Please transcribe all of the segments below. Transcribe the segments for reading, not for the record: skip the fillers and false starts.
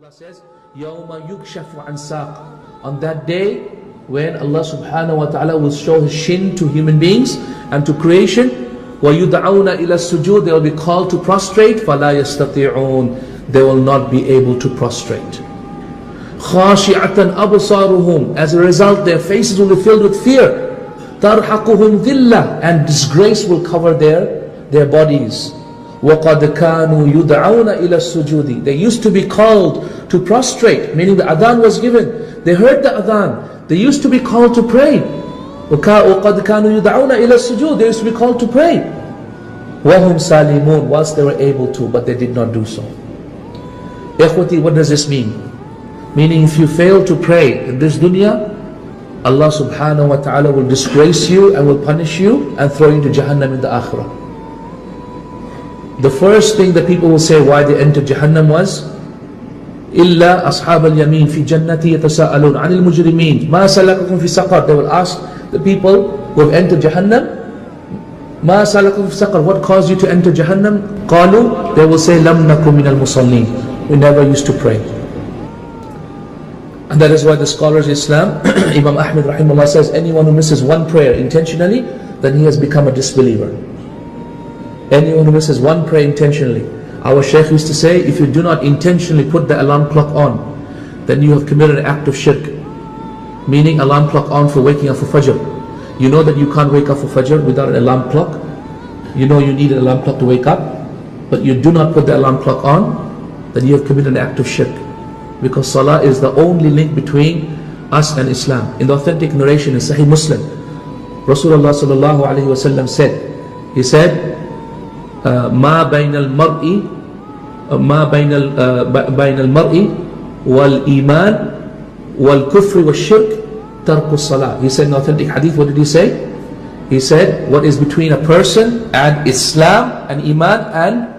Allah says, يَوْمَ يُكْشَفُ عَنْ سَاقٍ. On that day, when Allah subhanahu wa ta'ala will show His shin to human beings and to creation, وَيُدْعَوْنَ إِلَى السُّجُودِ. They will be called to prostrate, فَلَا يَسْتَطِيعُونَ. They will not be able to prostrate. خَاشِعَةً أَبْصَارُهُمْ. As a result, their faces will be filled with fear. تَرْحَقُهُمْ ذِلَّةً. And disgrace will cover their bodies. وَقَدْ كَانُوا يُدْعَوْنَ إِلَى السُّجُودِ. They used to be called to prostrate, meaning the adhan was given. They heard the adhan. They used to be called to pray. وَقَدْ كَانُوا يُدْعَوْنَ إِلَى السُّجُودِ. They used to be called to pray. وَهُمْ سَالِمُونَ. Whilst they were able to, but they did not do so. Ikhwati, what does this mean? Meaning if you fail to pray in this dunya, Allah subhanahu wa ta'ala will disgrace you and will punish you and throw you into Jahannam in the akhirah. The first thing that people will say why they entered Jahannam was إِلَّا أَصْحَابَ الْيَمِينَ فِي جَنَّةِ يَتَسَاءَلُونَ عَنِ الْمُجْرِمِينَ مَا سَلَكَكُمْ فِي سَقَرَ. They will ask the people who have entered Jahannam, مَا سَلَكَكُمْ فِي سَقَرَ. What caused you to enter Jahannam? قَالُوا. They will say لَمْ نَكُمْ مِنَ الْمُصَلِّينَ. We never used to pray. And that is why the scholars of Islam, Imam Ahmed rahimahullah says, anyone who misses one prayer intentionally, then he has become a disbeliever. Anyone who misses one prayer intentionally. Our Shaykh used to say, if you do not intentionally put the alarm clock on, then you have committed an act of shirk. Meaning alarm clock on for waking up for Fajr. You know that you can't wake up for Fajr without an alarm clock. You know you need an alarm clock to wake up, but you do not put the alarm clock on, then you have committed an act of shirk. Because Salah is the only link between us and Islam. In the authentic narration in Sahih Muslim, Rasulullah sallallahu alayhi wa sallam said, he said, ما بين المرء والإيمان والكفر والشرك ترك الصلاة. He said in authentic hadith, what did he say? He said, what is between a person and Islam and Iman and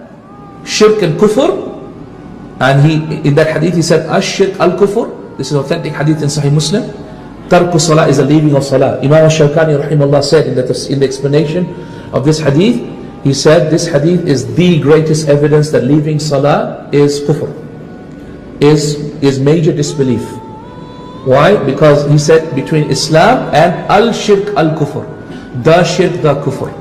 shirk and kufr? And in that hadith he said, Ash-shirk al-kufr. This is authentic hadith in Sahih Muslim. Tarku salah is the leaving of salah. Imam al-Shawkani rahimahullah said in the explanation of this hadith, he said this hadith is the greatest evidence that leaving salah is kufr, is major disbelief. Why? Because he said between Islam and al-shirk al-kufr, the shirk, the kufr.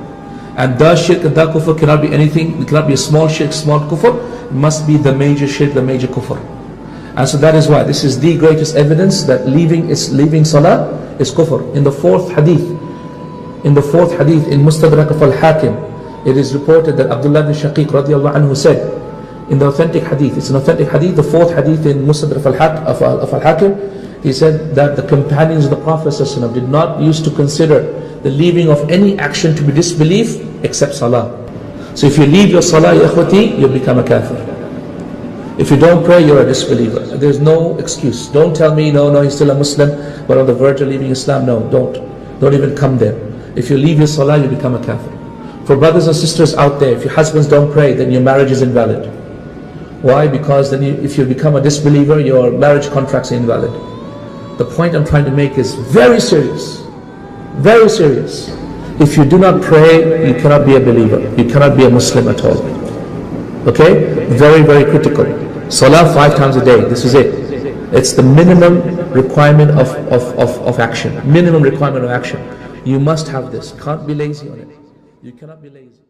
And the shirk and the kufr cannot be anything, it cannot be a small shirk, small kufr, it must be the major shirk, the major kufr. And so that is why this is the greatest evidence that leaving salah is kufr. In the fourth hadith in Mustadrak of al-Hakim, it is reported that Abdullah ibn Shaqiq radiallahu anhu said, in the authentic hadith, it's an authentic hadith, the fourth hadith in Mustadrak of al-Hakim, he said that the companions of the Prophet ﷺ did not used to consider the leaving of any action to be disbelief except salah. So if you leave your salah, ya ikhwati, you become a kafir. If you don't pray, you're a disbeliever. There's no excuse. Don't tell me, no, he's still a Muslim, but on the verge of leaving Islam. No, don't even come there. If you leave your salah, you become a kafir. For brothers and sisters out there, if your husbands don't pray, then your marriage is invalid. Why? Because then if you become a disbeliever, your marriage contracts are invalid. The point I'm trying to make is very serious. Very serious. If you do not pray, you cannot be a believer. You cannot be a Muslim at all. Okay? Very, very critical. Salah 5 times a day. This is it. It's the minimum requirement of action. Minimum requirement of action. You must have this. Can't be lazy on it. You cannot be lazy.